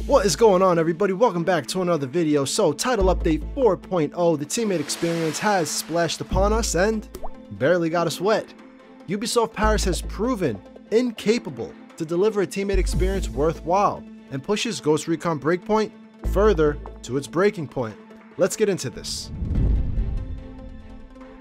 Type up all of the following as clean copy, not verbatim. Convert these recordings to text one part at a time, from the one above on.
What is going on, everybody? Welcome back to another video. So, title update 4.0, the teammate experience has splashed upon us and barely got us wet. Ubisoft Paris has proven incapable to deliver a teammate experience worthwhile and pushes Ghost Recon Breakpoint further to its breaking point. Let's get into this.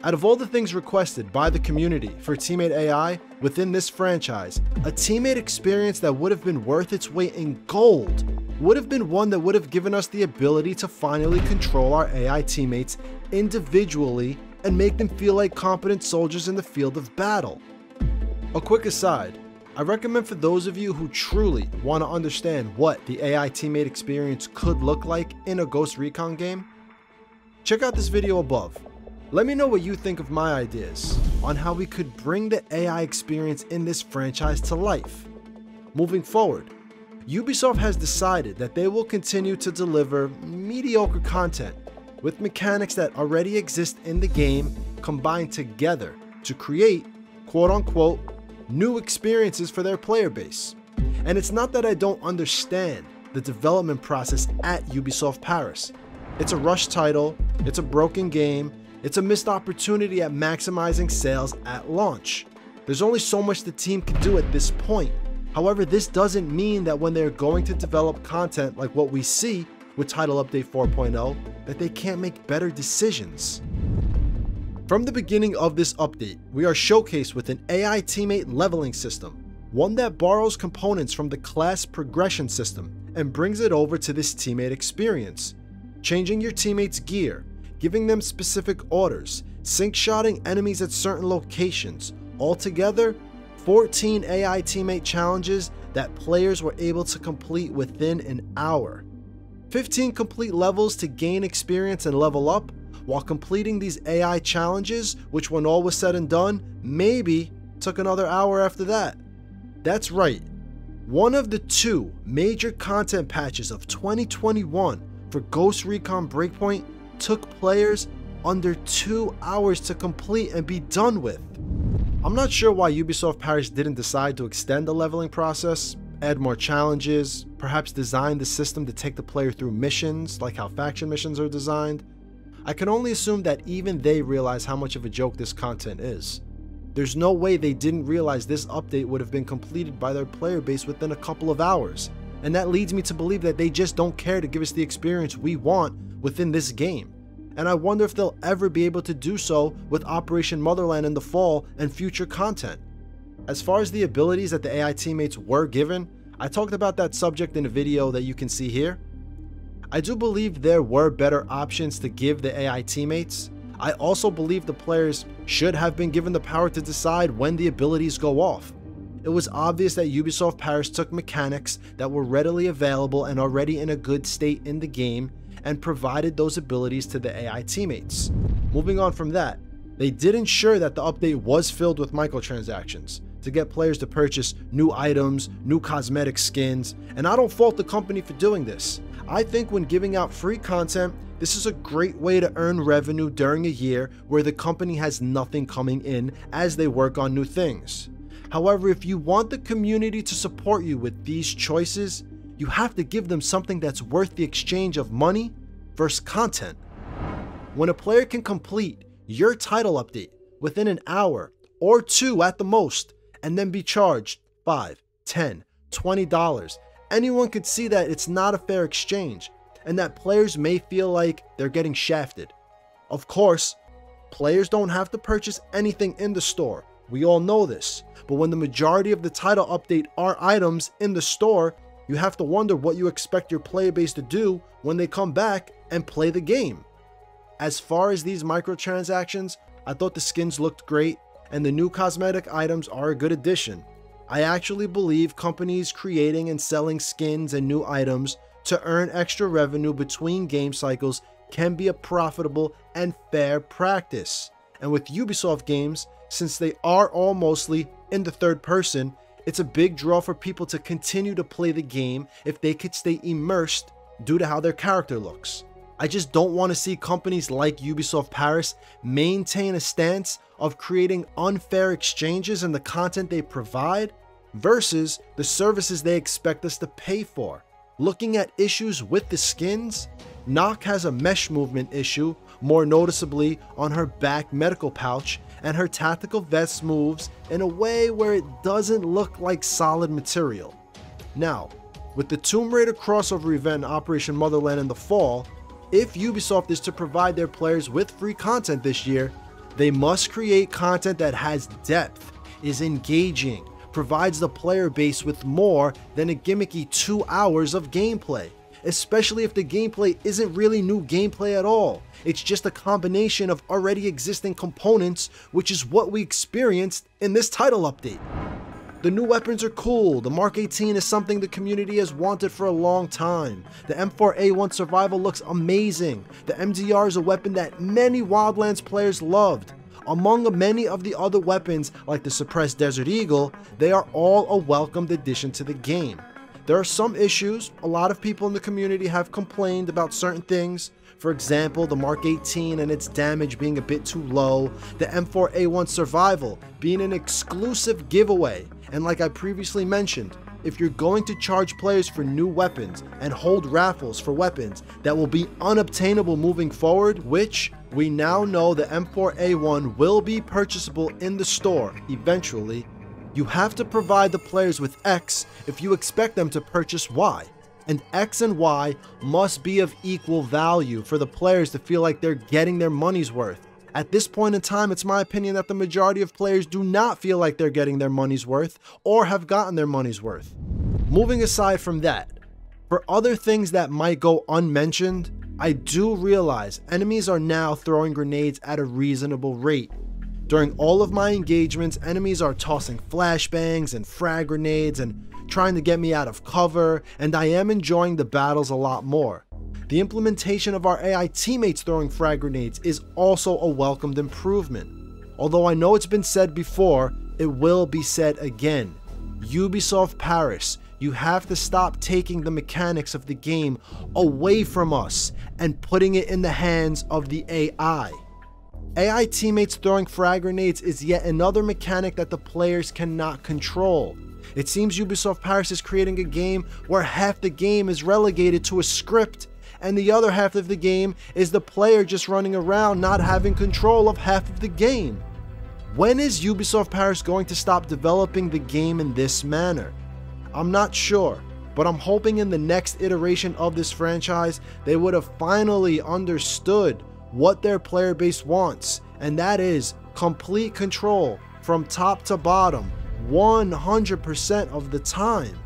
Out of all the things requested by the community for teammate AI within this franchise, a teammate experience that would have been worth its weight in gold would have been one that would have given us the ability to finally control our AI teammates individually and make them feel like competent soldiers in the field of battle. A quick aside, I recommend for those of you who truly want to understand what the AI teammate experience could look like in a Ghost Recon game, check out this video above. Let me know what you think of my ideas on how we could bring the AI experience in this franchise to life. Moving forward, Ubisoft has decided that they will continue to deliver mediocre content with mechanics that already exist in the game combined together to create quote-unquote new experiences for their player base. And it's not that I don't understand the development process at Ubisoft Paris. It's a rush title, it's a broken game, it's a missed opportunity at maximizing sales at launch. There's only so much the team can do at this point. However, this doesn't mean that when they're going to develop content like what we see with Title Update 4.0, that they can't make better decisions. From the beginning of this update, we are showcased with an AI teammate leveling system, one that borrows components from the class progression system and brings it over to this teammate experience, changing your teammates' gear, giving them specific orders, sync-shotting enemies at certain locations. Altogether, 14 AI teammate challenges that players were able to complete within an hour. 15 complete levels to gain experience and level up, while completing these AI challenges, which when all was said and done, maybe took another hour after that. That's right, one of the two major content patches of 2021 for Ghost Recon Breakpoint took players under 2 hours to complete and be done with. I'm not sure why Ubisoft Paris didn't decide to extend the leveling process, add more challenges, perhaps design the system to take the player through missions like how faction missions are designed. I can only assume that even they realize how much of a joke this content is. There's no way they didn't realize this update would have been completed by their player base within a couple of hours, and that leads me to believe that they just don't care to give us the experience we want within this game. And I wonder if they'll ever be able to do so with Operation Motherland in the fall and future content. As far as the abilities that the AI teammates were given, I talked about that subject in a video that you can see here. I do believe there were better options to give the AI teammates. I also believe the players should have been given the power to decide when the abilities go off. It was obvious that Ubisoft Paris took mechanics that were readily available and already in a good state in the game and provided those abilities to the AI teammates. Moving on from that, they did ensure that the update was filled with microtransactions to get players to purchase new items, new cosmetic skins, and I don't fault the company for doing this. I think when giving out free content, this is a great way to earn revenue during a year where the company has nothing coming in as they work on new things. However, if you want the community to support you with these choices, you have to give them something that's worth the exchange of money versus content. When a player can complete your title update within an hour or two at the most, and then be charged $5, $10, $20, anyone could see that it's not a fair exchange, and that players may feel like they're getting shafted. Of course, players don't have to purchase anything in the store. We all know this, but when the majority of the title update are items in the store, you have to wonder what you expect your player base to do when they come back and play the game. As far as these microtransactions, I thought the skins looked great and the new cosmetic items are a good addition. I actually believe companies creating and selling skins and new items to earn extra revenue between game cycles can be a profitable and fair practice. And with Ubisoft games, since they are all mostly in the third person, it's a big draw for people to continue to play the game if they could stay immersed due to how their character looks. I just don't want to see companies like Ubisoft Paris maintain a stance of creating unfair exchanges in the content they provide versus the services they expect us to pay for. Looking at issues with the skins, Nock has a mesh movement issue, more noticeably on her back medical pouch, and her tactical vest moves in a way where it doesn't look like solid material. Now, with the Tomb Raider crossover event in Operation Motherland in the fall, if Ubisoft is to provide their players with free content this year, they must create content that has depth, is engaging, provides the player base with more than a gimmicky 2 hours of gameplay, especially if the gameplay isn't really new gameplay at all. It's just a combination of already existing components, which is what we experienced in this title update. The new weapons are cool. The Mark 18 is something the community has wanted for a long time. The M4A1 Survival looks amazing. The MDR is a weapon that many Wildlands players loved. Among many of the other weapons, like the suppressed Desert Eagle, they are all a welcomed addition to the game. There are some issues. A lot of people in the community have complained about certain things. For example, the Mark 18 and its damage being a bit too low, the M4A1 Survival being an exclusive giveaway, and like I previously mentioned, if you're going to charge players for new weapons and hold raffles for weapons that will be unobtainable moving forward, which we now know the M4A1 will be purchasable in the store eventually, you have to provide the players with X if you expect them to purchase Y. And X and Y must be of equal value for the players to feel like they're getting their money's worth. At this point in time, it's my opinion that the majority of players do not feel like they're getting their money's worth or have gotten their money's worth. Moving aside from that, for other things that might go unmentioned, I do realize enemies are now throwing grenades at a reasonable rate. During all of my engagements, enemies are tossing flashbangs and frag grenades and trying to get me out of cover, and I am enjoying the battles a lot more. The implementation of our AI teammates throwing frag grenades is also a welcomed improvement. Although I know it's been said before, it will be said again. Ubisoft Paris, you have to stop taking the mechanics of the game away from us and putting it in the hands of the AI. AI teammates throwing frag grenades is yet another mechanic that the players cannot control. It seems Ubisoft Paris is creating a game where half the game is relegated to a script and the other half of the game is the player just running around not having control of half of the game. When is Ubisoft Paris going to stop developing the game in this manner? I'm not sure, but I'm hoping in the next iteration of this franchise they would have finally understood what their player base wants, and that is complete control from top to bottom 100% of the time.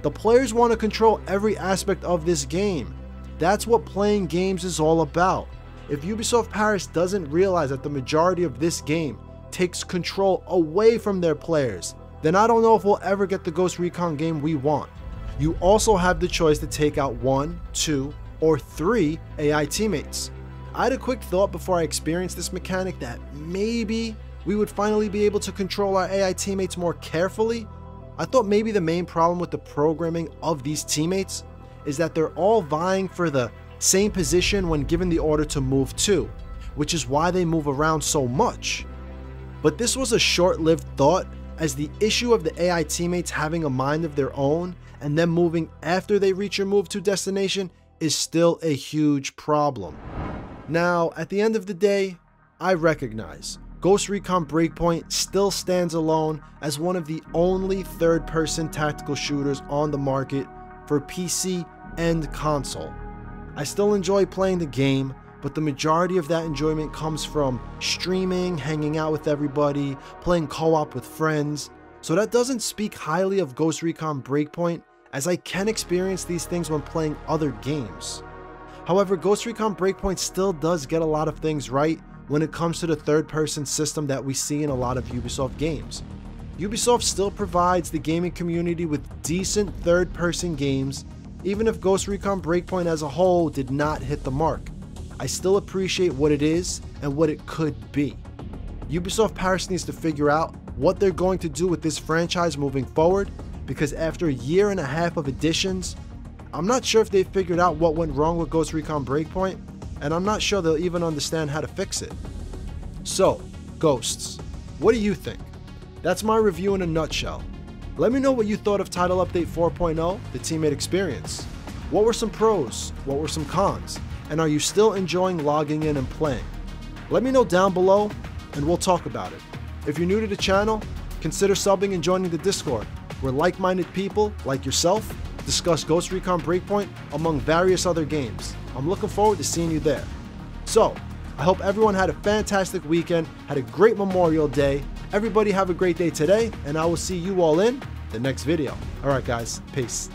The players want to control every aspect of this game. That's what playing games is all about. If Ubisoft Paris doesn't realize that the majority of this game takes control away from their players, then I don't know if we'll ever get the Ghost Recon game we want. You also have the choice to take out 1, 2, or 3 AI teammates. I had a quick thought before I experienced this mechanic that maybe we would finally be able to control our AI teammates more carefully. I thought maybe the main problem with the programming of these teammates is that they're all vying for the same position when given the order to move to, which is why they move around so much. But this was a short-lived thought, as the issue of the AI teammates having a mind of their own and them moving after they reach your move to destination is still a huge problem. Now, at the end of the day, I recognize Ghost Recon Breakpoint still stands alone as one of the only third-person tactical shooters on the market for PC and console. I still enjoy playing the game, but the majority of that enjoyment comes from streaming, hanging out with everybody, playing co-op with friends. So that doesn't speak highly of Ghost Recon Breakpoint, as I can experience these things when playing other games. However, Ghost Recon Breakpoint still does get a lot of things right when it comes to the third-person system that we see in a lot of Ubisoft games. Ubisoft still provides the gaming community with decent third-person games, even if Ghost Recon Breakpoint as a whole did not hit the mark. I still appreciate what it is and what it could be. Ubisoft Paris needs to figure out what they're going to do with this franchise moving forward, because after a year and a half of additions, I'm not sure if they figured out what went wrong with Ghost Recon Breakpoint, and I'm not sure they'll even understand how to fix it. So, Ghosts, what do you think? That's my review in a nutshell. Let me know what you thought of Title Update 4.0, the teammate experience. What were some pros? What were some cons? And are you still enjoying logging in and playing? Let me know down below and we'll talk about it. If you're new to the channel, consider subbing and joining the Discord, where like-minded people like yourself discuss Ghost Recon Breakpoint among various other games. I'm looking forward to seeing you there. So, I hope everyone had a fantastic weekend, had a great Memorial Day. Everybody have a great day today, and I will see you all in the next video. Alright guys, peace.